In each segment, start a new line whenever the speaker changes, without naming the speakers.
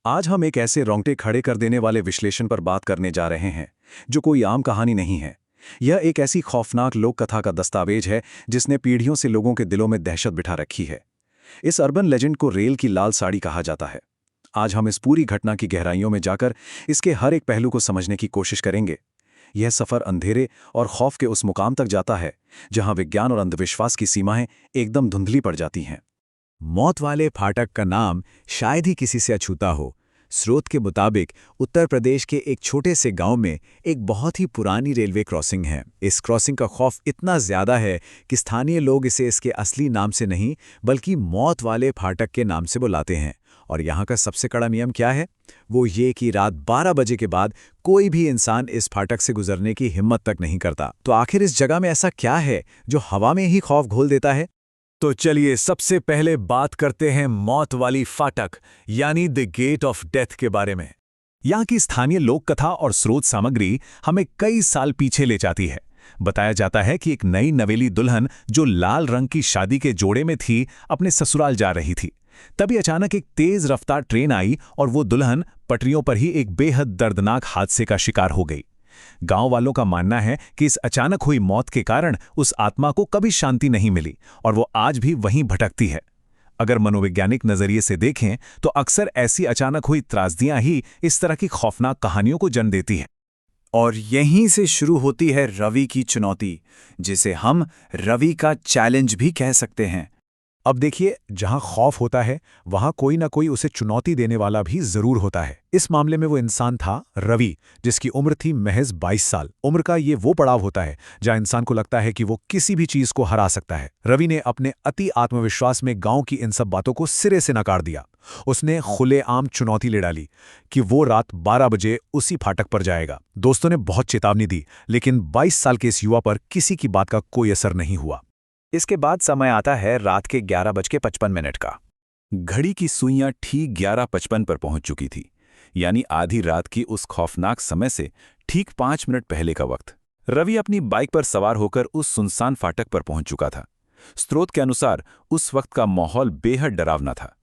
आज हम एक ऐसे रोंगटे खड़े कर देने वाले विश्लेषण पर बात करने जा रहे हैं जो कोई आम कहानी नहीं है। यह एक ऐसी खौफनाक लोक कथा का दस्तावेज है जिसने पीढ़ियों से लोगों के दिलों में दहशत बिठा रखी है। इस अर्बन लेजेंड को रेल की लाल साड़ी कहा जाता है। आज हम इस पूरी घटना की गहराइयों में जाकर इसके हर एक पहलू को समझने की कोशिश करेंगे। यह सफर अंधेरे और खौफ के उस मुकाम तक जाता है जहां विज्ञान और अंधविश्वास की सीमाएं एकदम धुंधली पड़ जाती हैं।
मौत वाले फाटक का नाम शायद ही किसी से अछूता हो। स्रोत के मुताबिक उत्तर प्रदेश के एक छोटे से गांव में एक बहुत ही पुरानी रेलवे क्रॉसिंग है। इस क्रॉसिंग का खौफ इतना ज्यादा है कि स्थानीय लोग इसे इसके असली नाम से नहीं बल्कि मौत वाले फाटक के नाम से बुलाते हैं। और यहाँ का सबसे कड़ा नियम क्या है? वो ये कि रात 12 बजे के बाद कोई भी इंसान इस फाटक से गुजरने की हिम्मत तक नहीं करता। तो आखिर इस जगह में ऐसा क्या है जो हवा में ही खौफ घोल देता है?
तो चलिए सबसे पहले बात करते हैं मौत वाली फाटक यानी द गेट ऑफ डेथ के बारे में। यहाँ की स्थानीय लोक कथा और स्रोत सामग्री हमें कई साल पीछे ले जाती है। बताया जाता है कि एक नई नवेली दुल्हन जो लाल रंग की शादी के जोड़े में थी, अपने ससुराल जा रही थी। तभी अचानक एक तेज रफ्तार ट्रेन आई और वो दुल्हन पटरियों पर ही एक बेहद दर्दनाक हादसे का शिकार हो गई। गांव वालों का मानना है कि इस अचानक हुई मौत के कारण उस आत्मा को कभी शांति नहीं मिली और वो आज भी वहीं भटकती है। अगर मनोवैज्ञानिक नजरिए से देखें तो अक्सर ऐसी अचानक हुई त्रासदियां ही इस तरह की खौफनाक कहानियों को जन्म देती हैं।
और यहीं से शुरू होती है रवि की चुनौती, जिसे हम रवि का चैलेंज भी कह सकते हैं।
अब देखिए, जहां खौफ होता है वहां कोई ना कोई उसे चुनौती देने वाला भी जरूर होता है। इस मामले में वो इंसान था रवि, जिसकी उम्र थी महज 22 साल। उम्र का ये वो पड़ाव होता है जहां इंसान को लगता है कि वो किसी भी चीज को हरा सकता है। रवि ने अपने अति आत्मविश्वास में गांव की इन सब बातों को सिरे से नकार दिया। उसने खुलेआम चुनौती ले डाली कि वो रात 12 बजे उसी फाटक पर जाएगा। दोस्तों ने बहुत चेतावनी दी, लेकिन 22 साल के इस युवा पर किसी की बात का कोई असर नहीं हुआ।
इसके बाद समय आता है रात के 11:55 का।
घड़ी की सुइयां ठीक 11:55 पर पहुंच चुकी थी, यानी आधी रात की उस खौफनाक समय से ठीक 5 मिनट पहले का वक्त। रवि अपनी बाइक पर सवार होकर उस सुनसान फाटक पर पहुंच चुका था। स्रोत के अनुसार उस वक्त का माहौल बेहद डरावना था।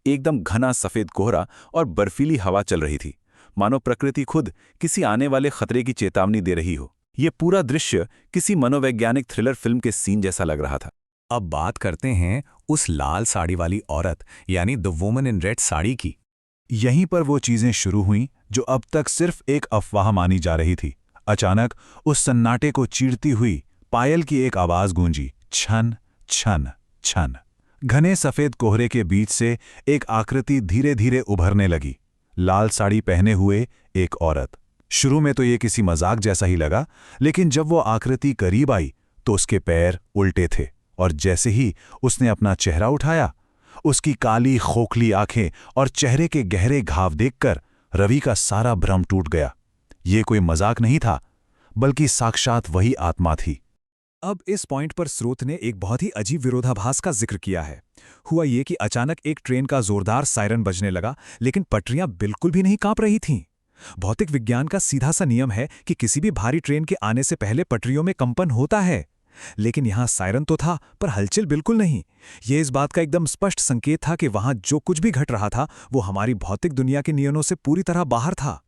एकदम घना सफेद कोहरा और बर्फीली हवा चल रही थी, मानो प्रकृति खुद किसी आने वाले खतरे की चेतावनी दे रही हो। ये पूरा दृश्य किसी मनोवैज्ञानिक थ्रिलर फिल्म के सीन जैसा लग रहा था।
अब बात करते हैं उस लाल साड़ी वाली औरत यानी the woman in red sari की। यहीं पर वो चीजें शुरू हुईं जो अब तक सिर्फ एक अफवाह मानी जा रही थी। अचानक उस सन्नाटे को चीरती हुई पायल की एक आवाज गूंजी, छन छन छन। घने सफेद कोहरे के बीच से एक आकृति धीरे धीरे उभरने लगी। लाल साड़ी पहने हुए एक औरत। शुरू में तो ये किसी मजाक जैसा ही लगा, लेकिन जब वो आकृति करीब आई तो उसके पैर उल्टे थे और जैसे ही उसने अपना चेहरा उठाया, उसकी काली खोखली आंखें और चेहरे के गहरे घाव देखकर रवि का सारा भ्रम टूट गया। ये कोई मजाक नहीं था, बल्कि साक्षात वही आत्मा थी।
अब इस पॉइंट पर स्रोत ने एक बहुत ही अजीब विरोधाभास का जिक्र किया है। हुआ ये कि अचानक एक ट्रेन का जोरदार सायरन बजने लगा, लेकिन पटरियां बिल्कुल भी नहीं कांप रही थीं। भौतिक विज्ञान का सीधा सा नियम है कि किसी भी भारी ट्रेन के आने से पहले पटरियों में कंपन होता है, लेकिन यहां सायरन तो था पर हलचल बिल्कुल नहीं। यह इस बात का एकदम स्पष्ट संकेत था कि वहां जो कुछ भी घट रहा था वो हमारी भौतिक दुनिया के नियमों से पूरी तरह बाहर था।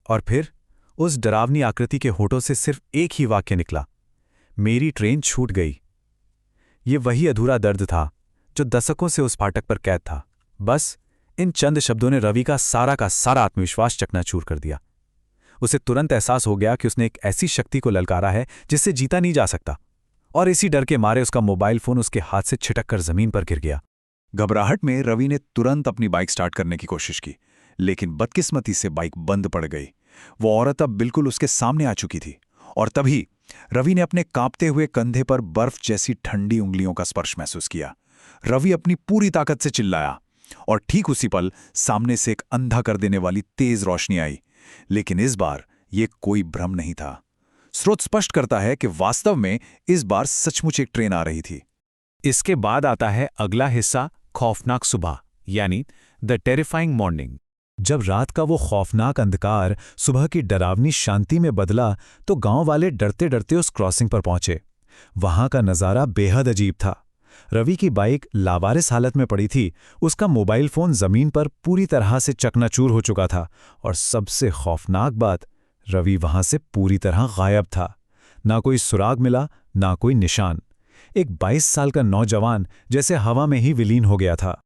और फिर उस डरावनी आकृति के होठों से सिर्फ एक ही वाक्य निकला, मेरी ट्रेन छूट गई। ये वही अधूरा दर्द था जो दशकों से उस फाटक पर कैद था। बस इन चंद शब्दों ने रवि का सारा आत्मविश्वास चकनाचूर कर दिया। उसे तुरंत एहसास हो गया कि उसने एक ऐसी शक्ति को ललकारा है जिससे जीता नहीं जा सकता, और इसी डर के मारे उसका मोबाइल फोन उसके हाथ से छिटककर जमीन पर गिर गया।
घबराहट में रवि ने तुरंत अपनी बाइक स्टार्ट करने की कोशिश की, लेकिन बदकिस्मती से बाइक बंद पड़ गई। वो औरत अब बिल्कुल उसके सामने आ चुकी थी, और तभी रवि ने अपने कांपते हुए कंधे पर बर्फ जैसी ठंडी उंगलियों का स्पर्श महसूस किया। रवि अपनी पूरी ताकत से चिल्लाया, और ठीक उसी पल सामने से एक अंधा कर देने वाली तेज रोशनी आई। लेकिन इस बार यह कोई भ्रम नहीं था। स्रोत स्पष्ट करता है कि वास्तव में इस बार सचमुच एक ट्रेन आ रही थी।
इसके बाद आता है अगला हिस्सा, खौफनाक सुबह यानी द टेरिफाइंग मॉर्निंग। जब रात का वो खौफनाक अंधकार सुबह की डरावनी शांति में बदला तो गांव वाले डरते डरते उस क्रॉसिंग पर पहुंचे। वहां का नजारा बेहद अजीब था।
रवि की बाइक लावारिस हालत में पड़ी थी, उसका मोबाइल फोन जमीन पर पूरी तरह से चकनाचूर हो चुका था और सबसे खौफनाक बात, रवि वहां से पूरी तरह गायब था। ना कोई सुराग मिला, ना कोई निशान। एक 22 साल का नौजवान जैसे हवा में ही विलीन हो गया था।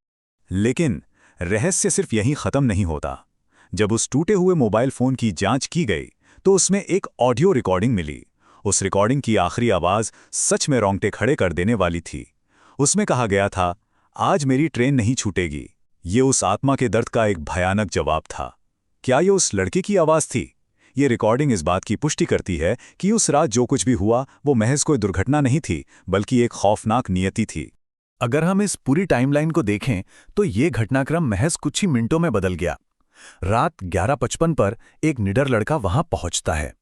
लेकिन रहस्य सिर्फ यहीं खत्म नहीं होता। जब उस टूटे हुए मोबाइल फोन की जांच की गई तो उसमें एक ऑडियो रिकॉर्डिंग मिली। उस रिकॉर्डिंग की आखिरी आवाज सच में रोंगटे खड़े कर देने वाली थी। उसमें कहा गया था, आज मेरी ट्रेन नहीं छूटेगी। ये उस आत्मा के दर्द का एक भयानक जवाब था। क्या ये उस लड़के की आवाज थी? ये रिकॉर्डिंग इस बात की पुष्टि करती है कि उस रात जो कुछ भी हुआ वो महज कोई दुर्घटना नहीं थी, बल्कि एक खौफनाक नियति थी।
अगर हम इस पूरी टाइमलाइन को देखें तो ये घटनाक्रम महज कुछ ही मिनटों में बदल गया। रात 11:55 पर एक निडर लड़का वहां पहुंचता है।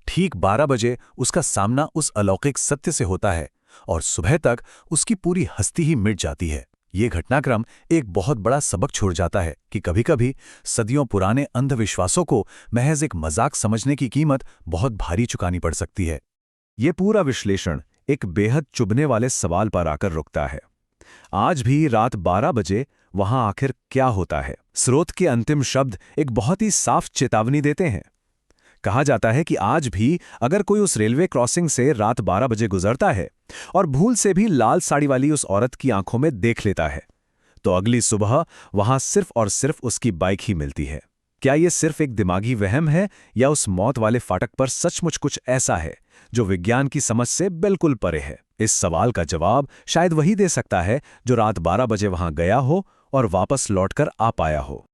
ठीक 12 बजे उसका सामना उस अलौकिक सत्य से होता है और सुबह तक उसकी पूरी हस्ती ही मिट जाती है। ये घटनाक्रम एक बहुत बड़ा सबक छोड़ जाता है कि कभी-कभी सदियों पुराने अंधविश्वासों को महज एक मजाक समझने की कीमत बहुत भारी चुकानी पड़ सकती है।
ये पूरा विश्लेषण एक बेहद चुभने वाले सवाल पर आकर रुकता है। आज भी रात 12 बजे वहां आखिर क्या होता है? स्रोत के अंतिम शब्द एक बहुत ही साफ चेतावनी देते हैं। कहा जाता है कि आज भी अगर कोई उस रेलवे क्रॉसिंग से रात 12 बजे गुजरता है और भूल से भी लाल साड़ी वाली उस औरत की आंखों में देख लेता है, तो अगली सुबह वहां सिर्फ और सिर्फ उसकी बाइक ही मिलती है। क्या यह सिर्फ एक दिमागी वहम है या उस मौत वाले फाटक पर सचमुच कुछ ऐसा है जो विज्ञान की समझ से बिल्कुल परे है? इस सवाल का जवाब शायद वही दे सकता है जो रात 12 बजे वहां गया हो और वापस लौटकर आ पाया हो।